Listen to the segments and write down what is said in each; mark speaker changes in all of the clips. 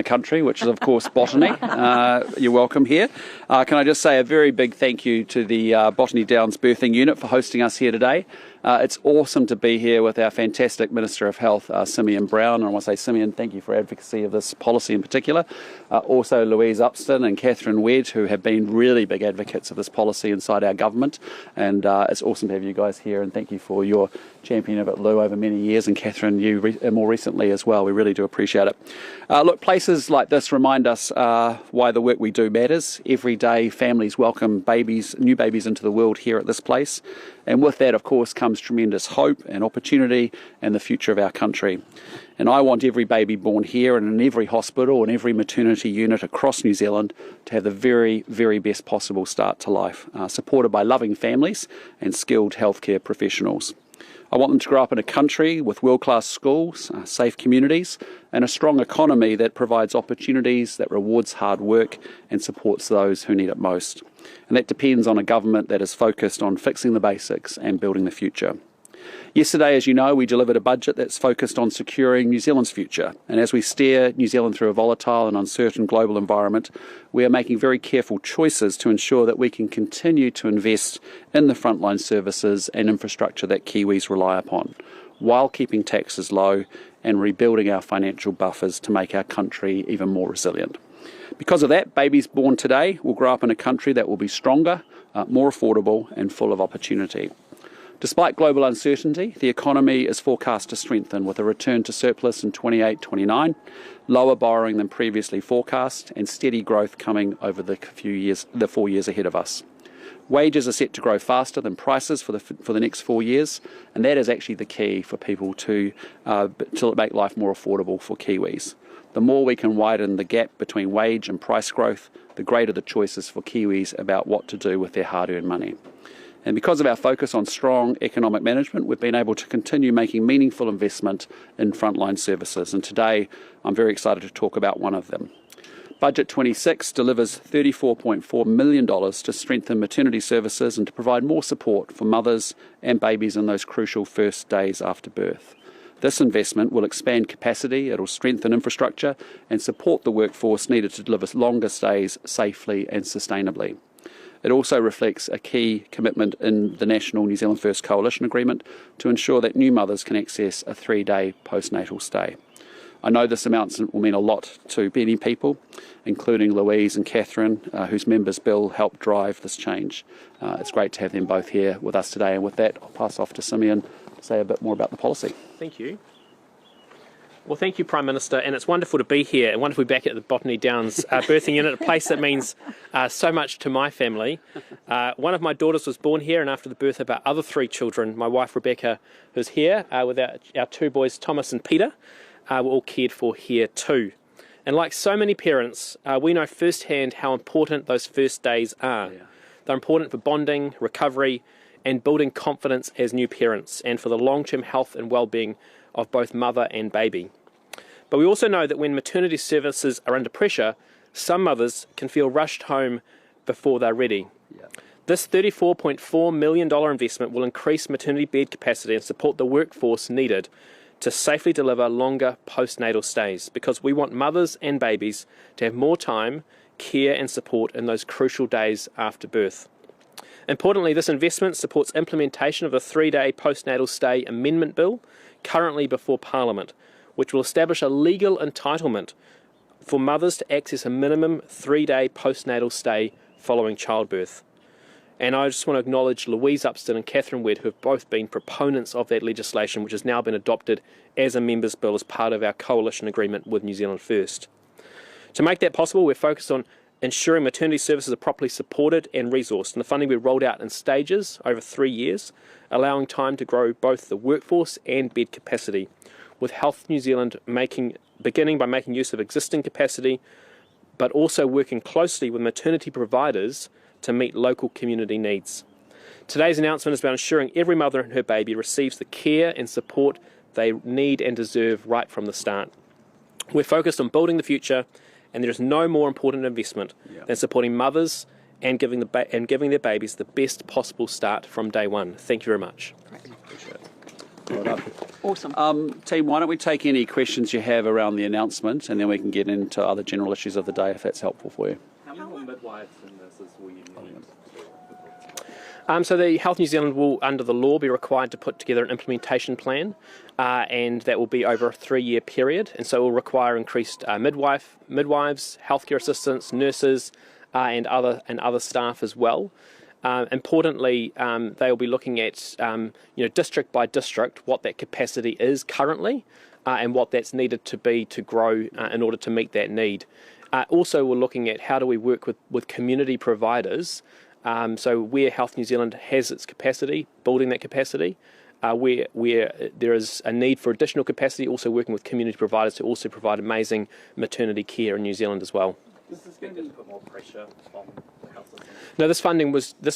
Speaker 1: the country, which is of course botany. You're welcome here. Can I just say a very big thank you to the Botany Downs Birthing Unit for hosting us here today. It's awesome to be here with our fantastic Minister of Health, Simeon Brown. And I want to say, Simeon, thank you for advocacy of this policy in particular. Also Louise Upston and Catherine Wedge, who have been really big advocates of this policy inside our government. And it's awesome to have you guys here, and thank you for your championing of it, Lou, over many years, and Catherine, you more recently as well. We really do appreciate it. Look, places like this remind us why the work we do matters. Every day families welcome new babies into the world here at this place. And with that, of course, comes tremendous hope and opportunity and the future of our country. And I want every baby born here and in every hospital and every maternity unit across New Zealand to have the very, very best possible start to life, supported by loving families and skilled healthcare professionals. I want them to grow up in a country with world-class schools, safe communities, and a strong economy that provides opportunities, that rewards hard work and supports those who need it most. And that depends on a government that is focused on fixing the basics and building the future. Yesterday, as you know, we delivered a budget that's focused on securing New Zealand's future. And as we steer New Zealand through a volatile and uncertain global environment, we are making very careful choices to ensure that we can continue to invest in the frontline services and infrastructure that Kiwis rely upon, while keeping taxes low and rebuilding our financial buffers to make our country even more resilient. Because of that, babies born today will grow up in a country that will be stronger, more affordable and full of opportunity. Despite global uncertainty, the economy is forecast to strengthen with a return to surplus in 28-29, lower borrowing than previously forecast, and steady growth coming over the 4 years ahead of us. Wages are set to grow faster than prices for the next 4 years, and that is actually the key for people to make life more affordable for Kiwis. The more we can widen the gap between wage and price growth, the greater the choices for Kiwis about what to do with their hard-earned money. And because of our focus on strong economic management, we've been able to continue making meaningful investment in frontline services. And today, I'm very excited to talk about one of them. Budget 26 delivers $34.4 million to strengthen maternity services and to provide more support for mothers and babies in those crucial first days after birth. This investment will expand capacity, it'll strengthen infrastructure and support the workforce needed to deliver longer stays safely and sustainably. It also reflects a key commitment in the National New Zealand First Coalition Agreement to ensure that new mothers can access a 3-day postnatal stay. I know this amount will mean a lot to many people, including Louise and Catherine, whose members' bill helped drive this change. It's great to have them both here with us today, and with that, I'll pass off to Simeon to say a bit more about the policy.
Speaker 2: Thank you. Well, thank you, Prime Minister, and it's wonderful to be here and wonderful to be back at the Botany Downs Birthing Unit, a place that means so much to my family. One of my daughters was born here, and after the birth of our other 3 children, my wife Rebecca, who's here, with our 2 boys, Thomas and Peter, were all cared for here too. And like so many parents, we know firsthand how important those first days are. Yeah. They're important for bonding, recovery, and building confidence as new parents, and for the long-term health and well-being of both mother and baby. But we also know that when maternity services are under pressure, some mothers can feel rushed home before they're ready. Yeah. This $34.4 million investment will increase maternity bed capacity and support the workforce needed to safely deliver longer postnatal stays, because we want mothers and babies to have more time, care and support in those crucial days after birth. Importantly, this investment supports implementation of the 3-day postnatal stay amendment bill currently before Parliament, which will establish a legal entitlement for mothers to access a minimum 3-day postnatal stay following childbirth. And I just want to acknowledge Louise Upston and Catherine Wedge, who have both been proponents of that legislation, which has now been adopted as a members' bill as part of our coalition agreement with New Zealand First. To make that possible, we're focused on ensuring maternity services are properly supported and resourced, and the funding will be rolled out in stages over 3 years, allowing time to grow both the workforce and bed capacity, with Health New Zealand beginning by making use of existing capacity, but also working closely with maternity providers to meet local community needs. Today's announcement is about ensuring every mother and her baby receives the care and support they need and deserve right from the start. We're focused on building the future, and there is no more important investment than supporting mothers and giving their babies the best possible start from day one. Thank you very much.
Speaker 1: Appreciate it. Well done.
Speaker 3: Awesome.
Speaker 1: Team, why don't we take any questions you have around the announcement, and then we can get into other general issues of the day if that's helpful for you.
Speaker 4: How many more midwives and nurses will you need?
Speaker 2: So the Health New Zealand will, under the law, be required to put together an implementation plan, and that will be over a 3-year period. And so it will require increased midwives, healthcare assistants, nurses, and other staff as well. Importantly, they will be looking at district by district what that capacity is currently, and what that's needed to be to grow in order to meet that need. Also, we're looking at how do we work with community providers. So where Health New Zealand has its capacity, building that capacity, where there is a need for additional capacity, also working with community providers to also provide amazing maternity care in New Zealand as well.
Speaker 4: Is this going to put more pressure on the health system?
Speaker 2: No, this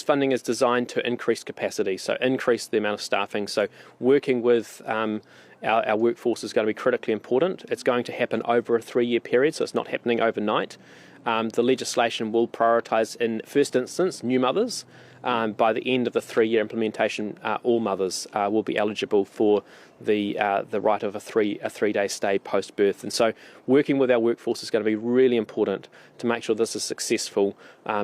Speaker 2: funding is designed to increase capacity, so increase the amount of staffing. So working with our workforce is going to be critically important. It's going to happen over a 3-year period, so it's not happening overnight. The legislation will prioritise, in first instance, new mothers. By the end of the 3-year implementation, all mothers will be eligible for the right of a 3-day stay post-birth. And so working with our workforce is going to be really important to make sure this is successful,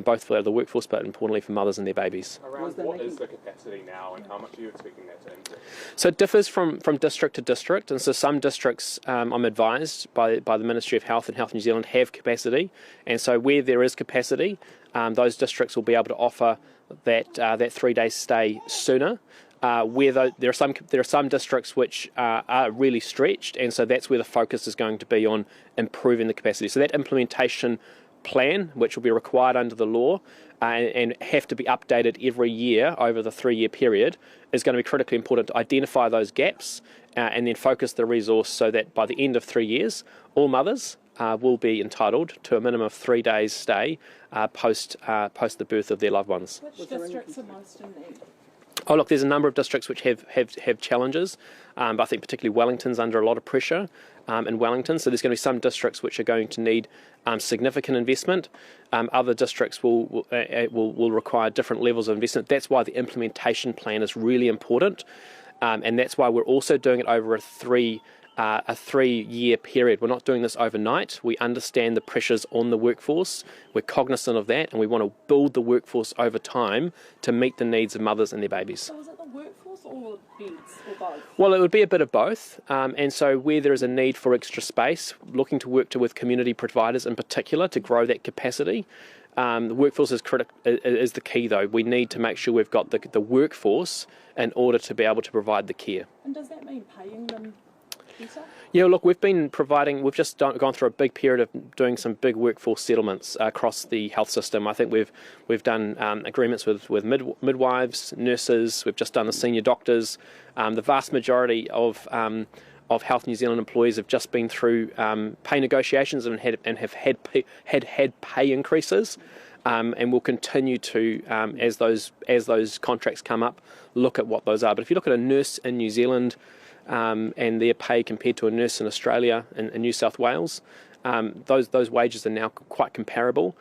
Speaker 2: both for the workforce but importantly for mothers and their babies.
Speaker 4: Around what is the capacity now and how much are you expecting that to increase?
Speaker 2: So it differs from district to district, and so some districts, I'm advised by the Ministry of Health and Health New Zealand, have capacity, and so where there is capacity, those districts will be able to offer that 3-day stay sooner. There are some districts which are really stretched, and so that's where the focus is going to be on improving the capacity. So that implementation plan, which will be required under the law and have to be updated every year over the 3-year period, is going to be critically important to identify those gaps and then focus the resource so that by the end of 3 years, all mothers will be entitled to a minimum of 3 days stay post the birth of their loved ones.
Speaker 3: Which districts are most in need?
Speaker 2: Oh, look, there's a number of districts which have challenges, but I think particularly Wellington's under a lot of pressure in Wellington, so there's going to be some districts which are going to need significant investment. Other districts will require different levels of investment. That's why the implementation plan is really important, and that's why we're also doing it over a 3-year period. We're not doing this overnight. We understand the pressures on the workforce. We're cognizant of that, and we want to build the workforce over time to meet the needs of mothers and their babies.
Speaker 3: So is it the workforce or beds or both?
Speaker 2: Well, it would be a bit of both, and so where there is a need for extra space, looking to work with community providers in particular to grow that capacity. The workforce is the key, though. We need to make sure we've got the workforce in order to be able to provide the care.
Speaker 3: And does that mean paying them better?
Speaker 2: Yeah, look, we've just gone through a big period of doing some big workforce settlements across the health system. I think we've done agreements with midwives, nurses. We've just done the senior doctors. The vast majority of Health New Zealand employees have just been through pay negotiations and have had pay increases. And we'll continue to, as those contracts come up, look at what those are. But if you look at a nurse in New Zealand, and their pay compared to a nurse in Australia and in New South Wales, those wages are now quite comparable.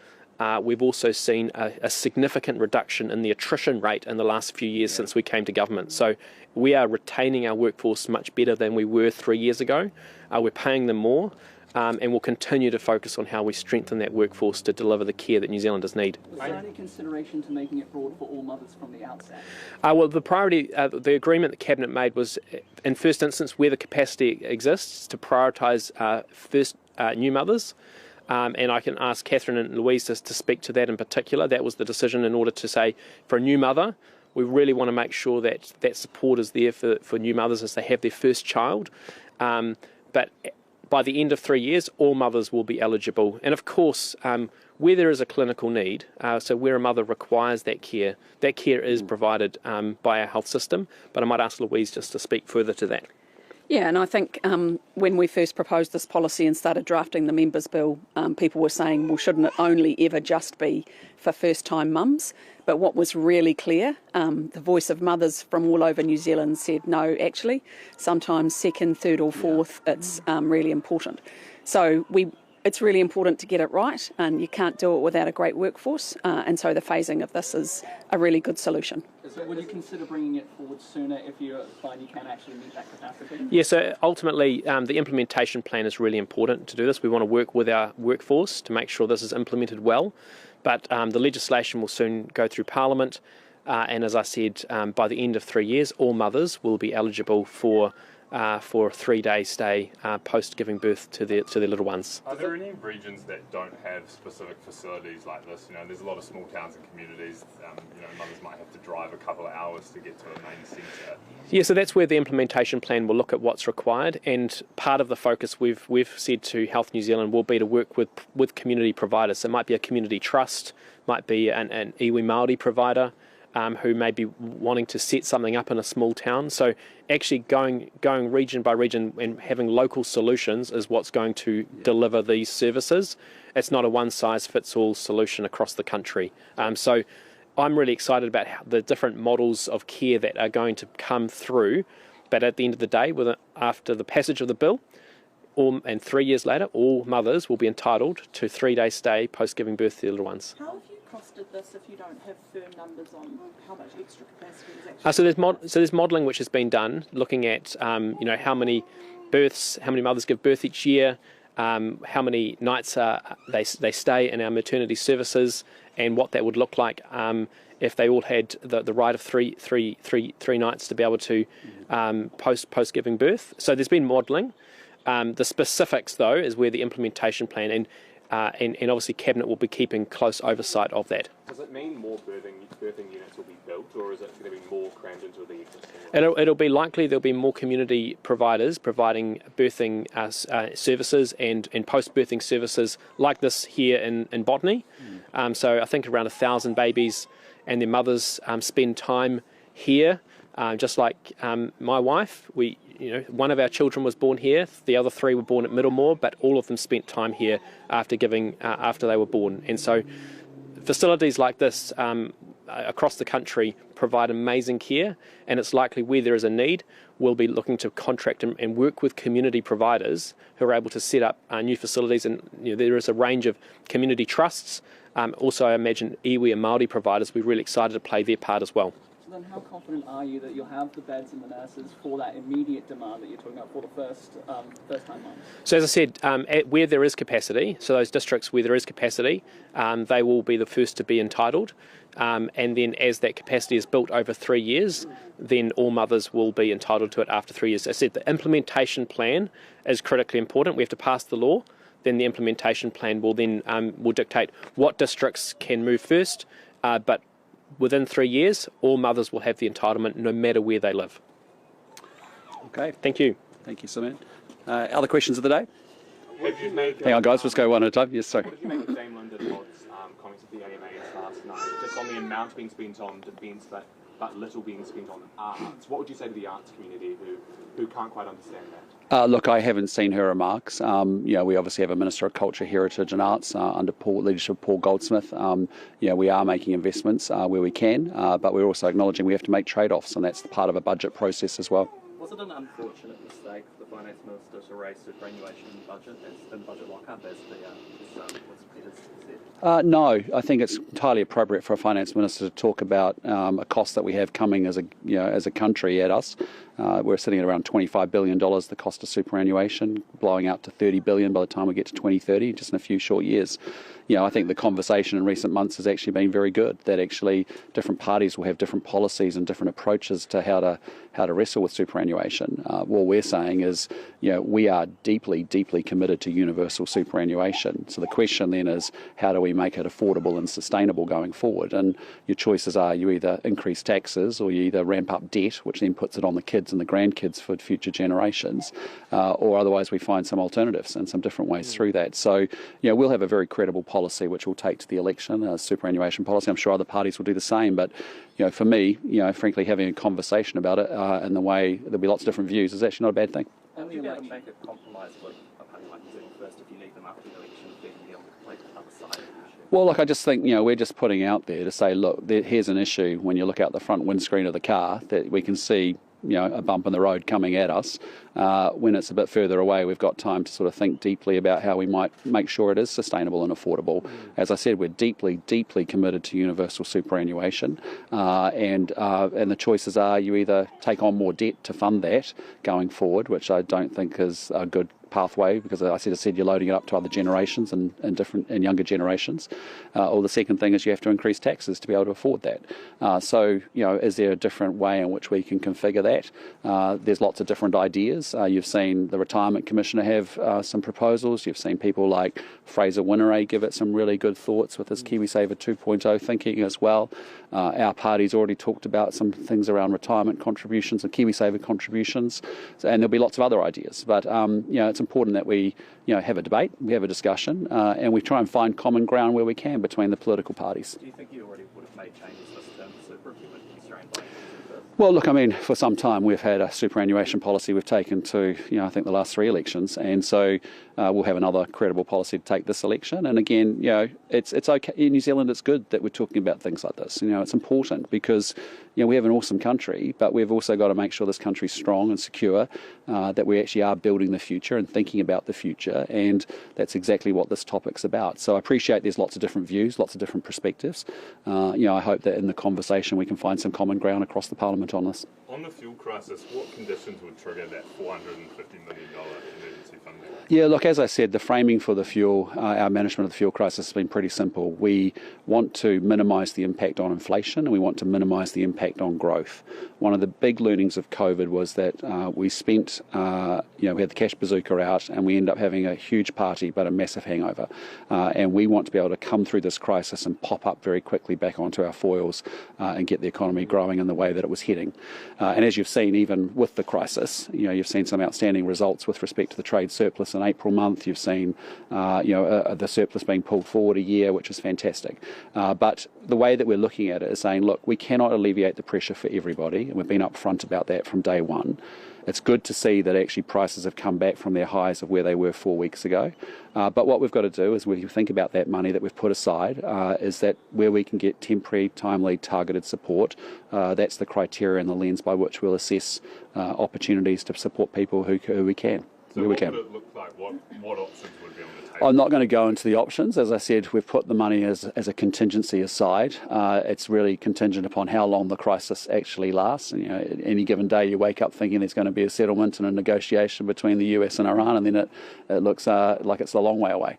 Speaker 2: We've also seen a significant reduction in the attrition rate in the last few years since we came to government. So we are retaining our workforce much better than we were 3 years ago. We're paying them more, and we'll continue to focus on how we strengthen that workforce to deliver the care that New Zealanders need.
Speaker 5: Was there any consideration to making it broad for all mothers from the outset?
Speaker 2: Well, the priority, the agreement the Cabinet made was, in first instance, where the capacity exists, to prioritise first new mothers. And I can ask Catherine and Louise to speak to that in particular. That was the decision, in order to say, for a new mother, we really want to make sure that that support is there for new mothers as they have their first child. But by the end of 3 years, all mothers will be eligible. And of course, where there is a clinical need, so where a mother requires that care is provided by our health system. But I might ask Louise just to speak further to that.
Speaker 3: Yeah, and I think when we first proposed this policy and started drafting the members' bill, people were saying, well, shouldn't it only ever just be for first-time mums? But what was really clear, the voice of mothers from all over New Zealand said, no, actually, sometimes second, third or fourth, it's really important. So it's really important to get it right, and you can't do it without a great workforce, and so the phasing of this is a really good solution.
Speaker 5: So would you consider bringing it forward sooner if you find you can actually meet that capacity?
Speaker 2: Yeah, so ultimately the implementation plan is really important to do this. We want to work with our workforce to make sure this is implemented well, but the legislation will soon go through Parliament, and as I said, by the end of 3 years, all mothers will be eligible for a 3-day stay post giving birth to their little ones.
Speaker 4: Are there any regions that don't have specific facilities like this? You know, there's a lot of small towns and communities. You know, mothers might have to drive a couple of hours to get to a main centre.
Speaker 2: Yeah, so that's where the implementation plan will look at what's required, and part of the focus we've said to Health New Zealand will be to work with community providers. So it might be a community trust, might be an iwi Māori provider, who may be wanting to set something up in a small town. So actually going region by region and having local solutions is what's going to deliver these services. It's not a one-size-fits-all solution across the country. So I'm really excited about the different models of care that are going to come through. But at the end of the day, after the passage of the bill, and 3 years later, all mothers will be entitled to 3-day stay post-giving birth to their little ones.
Speaker 6: How have you costed this if you don't have firm numbers on how much extra capacity is actually?
Speaker 2: So there's modelling which has been done, looking at how many births, how many mothers give birth each year, how many nights they stay in our maternity services, and what that would look like if they all had the right of three nights to be able to post giving birth. So there's been modelling. The specifics, though, is where the implementation plan and obviously Cabinet will be keeping close oversight of that.
Speaker 4: Does it mean more birthing units will be built, or is it going to be more crammed into the existing?
Speaker 2: It'll be likely there'll be more community providers providing birthing services and post-birthing services like this here in Botany. So I think around 1,000 babies and their mothers spend time here. Just like my wife, one of our children was born here, the other 3 were born at Middlemore, but all of them spent time here after they were born. And so facilities like this across the country provide amazing care, and it's likely where there is a need, we'll be looking to contract and work with community providers who are able to set up new facilities. And there is a range of community trusts. Also, I imagine iwi and Māori providers will be really excited to play their part as well.
Speaker 5: Then how confident are you that you'll have the beds and the nurses for that immediate demand that you're talking about for the first-time mums?
Speaker 2: So as I said, where there is capacity, so those districts where there is capacity, they will be the first to be entitled. And then as that capacity is built over 3 years, then all mothers will be entitled to it after 3 years. As I said, the implementation plan is critically important. We have to pass the law. Then the implementation plan will dictate what districts can move first, but within 3 years, all mothers will have the entitlement no matter where they live.
Speaker 1: Okay.
Speaker 2: Thank you.
Speaker 1: Thank you, Simeon. Other questions of the day?
Speaker 4: Hang
Speaker 1: on, guys. Let's go one at a time. Yes, sorry.
Speaker 4: What did you make of Dame Linda Todd's comments at the AMAs last night, just on the amount being spent on defence, but little being spent on arts? What would you say to the arts community who can't quite understand that?
Speaker 1: Look, I haven't seen her remarks. We obviously have a Minister of Culture, Heritage and Arts under leadership of Paul Goldsmith. We are making investments where we can, but we're also acknowledging we have to make trade-offs, and that's part of a budget process as well.
Speaker 5: Was it an unfortunate mistake for the Finance Minister to raise superannuation budget in budget lock-up as what's Peter's said?
Speaker 1: No, I think it's entirely appropriate for a Finance Minister to talk about a cost that we have coming as a country at us. We're sitting at around $25 billion, the cost of superannuation, blowing out to $30 billion by the time we get to 2030, just in a few short years. I think the conversation in recent months has actually been very good, that actually different parties will have different policies and different approaches to how to wrestle with superannuation. What we're saying is, we are deeply, deeply committed to universal superannuation. So the question then is, how do we make it affordable and sustainable going forward? And your choices are, you either increase taxes or you either ramp up debt, which then puts it on the kids and the grandkids for future generations, or otherwise we find some alternatives and some different ways through that. So, we'll have a very credible policy which we'll take to the election, a superannuation policy. I'm sure other parties will do the same, but for me, frankly, having a conversation about it and the way there'll be lots of different views is actually not a bad thing.
Speaker 5: Would you be able to make a compromise with a party like New Zealand First if you need them after the election, then be able to complete the other side of the issue?
Speaker 1: Well, look, I just think, we're just putting out there to say, look, here's an issue when you look out the front windscreen of the car that we can see a bump in the road coming at us. When it's a bit further away, we've got time to sort of think deeply about how we might make sure it is sustainable and affordable. As I said, we're deeply, deeply committed to universal superannuation, and the choices are you either take on more debt to fund that going forward, which I don't think is a good pathway, because I said you're loading it up to other generations and younger generations. Or the second thing is you have to increase taxes to be able to afford that. So is there a different way in which we can configure that? There's lots of different ideas. You've seen the Retirement Commissioner have some proposals. You've seen people like Fraser Winneray give it some really good thoughts with his KiwiSaver 2.0 thinking as well. Our party's already talked about some things around retirement contributions and KiwiSaver contributions, and there'll be lots of other ideas. But it's important that we have a debate, we have a discussion, and we try and find common ground where we can between the political parties.
Speaker 5: Do you think you already would have made changes this term to super if you were constrained by it?
Speaker 1: Well, look, I mean, for some time we've had a superannuation policy we've taken to, I think the last 3 elections, and so we'll have another credible policy to take this election. And again, it's okay. In New Zealand, it's good that we're talking about things like this. It's important because, we have an awesome country, but we've also got to make sure this country's strong and secure, that we actually are building the future and thinking about the future, and that's exactly what this topic's about. So I appreciate there's lots of different views, lots of different perspectives. I hope that in the conversation we can find some common ground across the Parliament on this.
Speaker 7: On the fuel crisis, what conditions would trigger that $450 million emergency funding?
Speaker 1: Yeah, look, as I said, the framing for the fuel, our management of the fuel crisis has been pretty simple. We want to minimise the impact on inflation, and we want to minimise the impact on growth. One of the big learnings of COVID was that we spent, we had the cash bazooka out, and we end up having a huge party but a massive hangover. And we want to be able to come through this crisis and pop up very quickly back onto our foils and get the economy growing in the way that it was heading. And as you've seen, even with the crisis, you've seen some outstanding results with respect to the trade surplus in April month. You've seen, the surplus being pulled forward a year, which is fantastic. But the way that we're looking at it is saying, look, we cannot alleviate the pressure for everybody, and we've been upfront about that from day one. It's good to see that actually prices have come back from their highs of where they were 4 weeks ago. But what we've got to do is we think about that money that we've put aside, is that where we can get temporary, timely, targeted support, that's the criteria and the lens by which we'll assess opportunities to support people who we can.
Speaker 7: So what would it look like? What options would be on the table?
Speaker 1: I'm not going to go into the options. As I said, we've put the money as a contingency aside. It's really contingent upon how long the crisis actually lasts. And, any given day you wake up thinking there's going to be a settlement and a negotiation between the US and Iran, and then it looks like it's a long way away.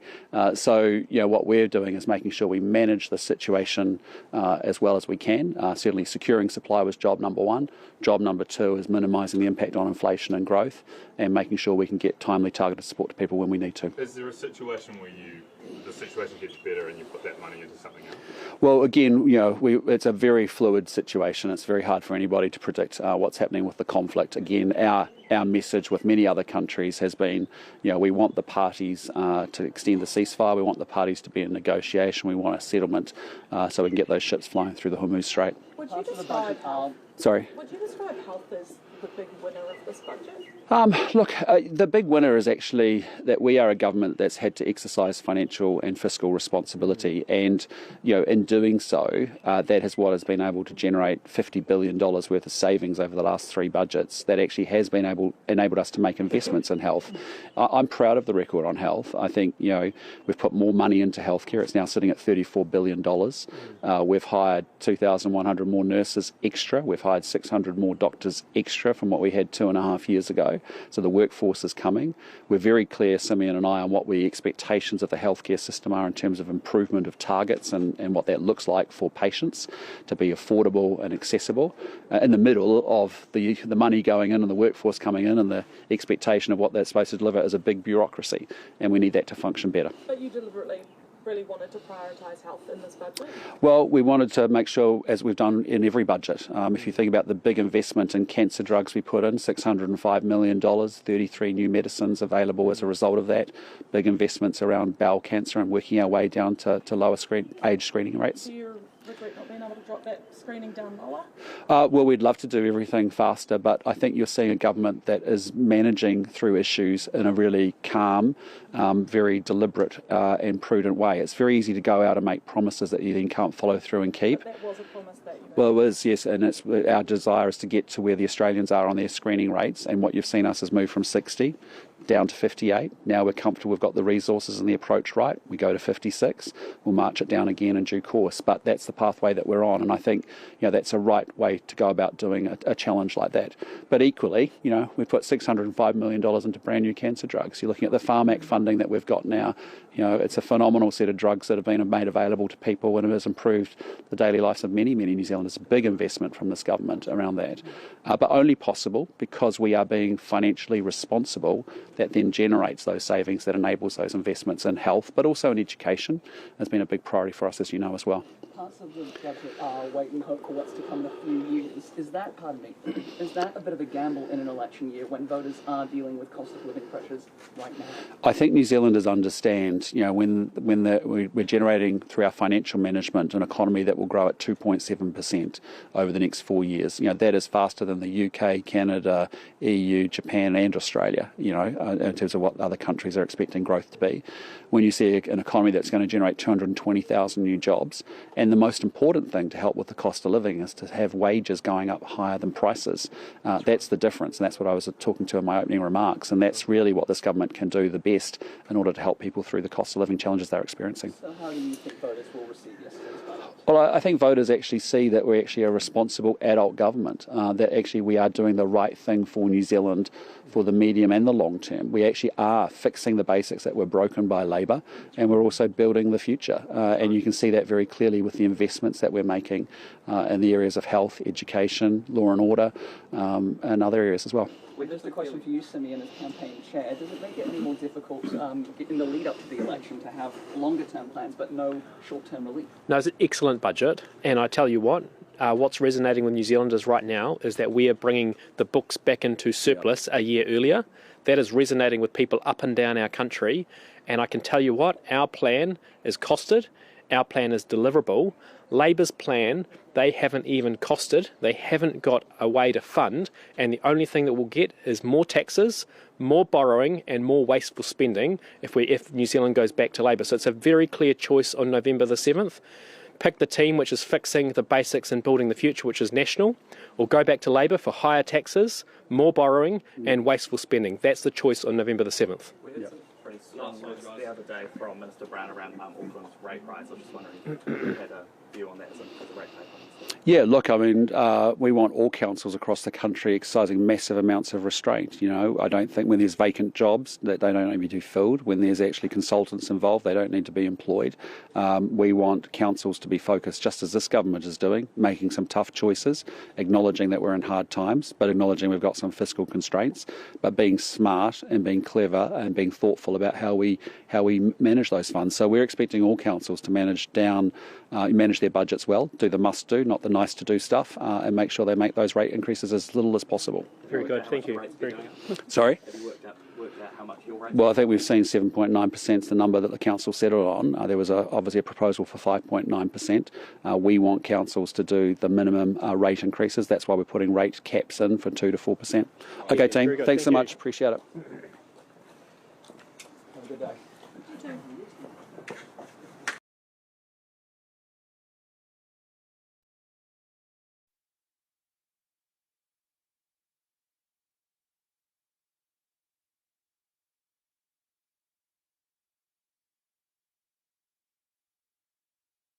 Speaker 1: So what we're doing is making sure we manage the situation as well as we can. Certainly securing supply was job number one. Job number two is minimising the impact on inflation and growth, and making sure we can get timely targeted support to people when we need to.
Speaker 7: Is there a situation where the situation gets better and you put that money into something else?
Speaker 1: Well, again, it's a very fluid situation. It's very hard for anybody to predict what's happening with the conflict. Again, our message with many other countries has been, we want the parties to extend the ceasefire. We want the parties to be in negotiation. We want a settlement so we can get those ships flying through the Hormuz Strait.
Speaker 6: Would you describe health?
Speaker 1: Sorry?
Speaker 6: Would you describe health as the big winner of this budget?
Speaker 1: Look, the big winner is actually that we are a government that's had to exercise financial and fiscal responsibility, and in doing so, that is what has been able to generate $50 billion worth of savings over the last 3 budgets. That actually has been enabled us to make investments in health. I'm proud of the record on health. I think we've put more money into healthcare. It's now sitting at $34 billion. We've hired 2,100 more nurses extra. We've hired 600 more doctors extra from what we had 2.5 years ago. So the workforce is coming. We're very clear, Simeon and I, on what the expectations of the healthcare system are in terms of improvement of targets and what that looks like for patients to be affordable and accessible. In the middle of the money going in and the workforce coming in, and the expectation of what that's supposed to deliver is a big bureaucracy, and we need that to function better.
Speaker 6: But you deliberately really wanted to prioritise health in this budget?
Speaker 1: Well, we wanted to make sure, as we've done in every budget, if you think about the big investment in cancer drugs we put in, $605 million, 33 new medicines available as a result of that, big investments around bowel cancer and working our way down to lower age screening rates.
Speaker 6: Do you regret not being able to drop that screening down lower?
Speaker 1: Well, we'd love to do everything faster, but I think you're seeing a government that is managing through issues in a really calm, very deliberate and prudent way. It's very easy to go out and make promises that you then can't follow through and keep.
Speaker 6: But that was a promise that you
Speaker 1: Well, it is, yes, and it's our desire is to get to where the Australians are on their screening rates, and what you've seen us is move from 60 down to 58. Now we're comfortable, we've got the resources and the approach right. We go to 56. We'll march it down again in due course, but that's the pathway that we're on, and I think that's a right way to go about doing a challenge like that. But equally, we've put $605 million into brand new cancer drugs. You're looking at the Farm Act funding that we've got now. It's a phenomenal set of drugs that have been made available to people, and it has improved the daily lives of many, many New Zealanders. A big investment from this government around that, but only possible because we are being financially responsible. That then generates those savings that enables those investments in health, but also in education. Has been a big priority for us, as you know, as well.
Speaker 8: Parts of the budget are wait and hope for what's to come in a few years. Is that a bit of a gamble in an election year when voters are dealing with cost of living pressures right now? I
Speaker 1: think New Zealanders understand, when we're generating through our financial management an economy that will grow at 2.7% over the next 4 years. That is faster than the UK, Canada, EU, Japan, and Australia. In terms of what other countries are expecting growth to be. When you see an economy that's going to generate 220,000 new jobs, and the most important thing to help with the cost of living is to have wages going up higher than prices. That's the difference, and that's what I was talking to in my opening remarks, and that's really what this government can do the best in order to help people through the cost of living challenges they're experiencing.
Speaker 8: So how do you think voters will receive yesterday's budget?
Speaker 1: Well, I think voters actually see that we're actually a responsible adult government, that actually we are doing the right thing for New Zealand for the medium and the long term. We actually are fixing the basics that were broken by Labor, and we're also building the future. And you can see that very clearly with the investments that we're making in the areas of health, education, law and order, and other areas as well.
Speaker 8: Just a question for you, Simeon, as campaign chair. Does it make it any more difficult in the lead up to the election to have longer term plans but no short term relief?
Speaker 2: No, it's an excellent budget, and I tell you what's resonating with New Zealanders right now is that we are bringing the books back into surplus a year earlier. That is resonating with people up and down our country, and I can tell you our plan is costed, our plan is deliverable. Labor's plan, they haven't even costed, they haven't got a way to fund, and the only thing that we'll get is more taxes, more borrowing and more wasteful spending if New Zealand goes back to Labor. So it's a very clear choice on November the 7th. Pick the team which is fixing the basics and building the future, which is national, or go back to Labor for higher taxes, more borrowing and wasteful spending. That's the choice on November the 7th.
Speaker 5: We had some pretty strong words the other day from Minister Brown around Auckland's rate rise. I was just wondering if you had a view on that as a rate taker.
Speaker 1: Yeah, look, we want all councils across the country exercising massive amounts of restraint. I don't think when there's vacant jobs that they don't need to be filled. When there's actually consultants involved, they don't need to be employed. We want councils to be focused, just as this government is doing, making some tough choices, acknowledging that we're in hard times, but acknowledging we've got some fiscal constraints, but being smart and being clever and being thoughtful about how we manage those funds. So we're expecting all councils to manage their budgets well, do the must-do, not the nice-to-do stuff, and make sure they make those rate increases as little as possible.
Speaker 2: Very good, thank you.
Speaker 1: Sorry?
Speaker 5: Have you worked out how much your rate?
Speaker 1: Well, I think we've seen 7.9% is the number that the council settled on. There was obviously a proposal for 5.9%. We want councils to do the minimum rate increases. That's why we're putting rate caps in for 2 to 4%. Okay, team, thanks so much. Appreciate it.
Speaker 8: Have a good day.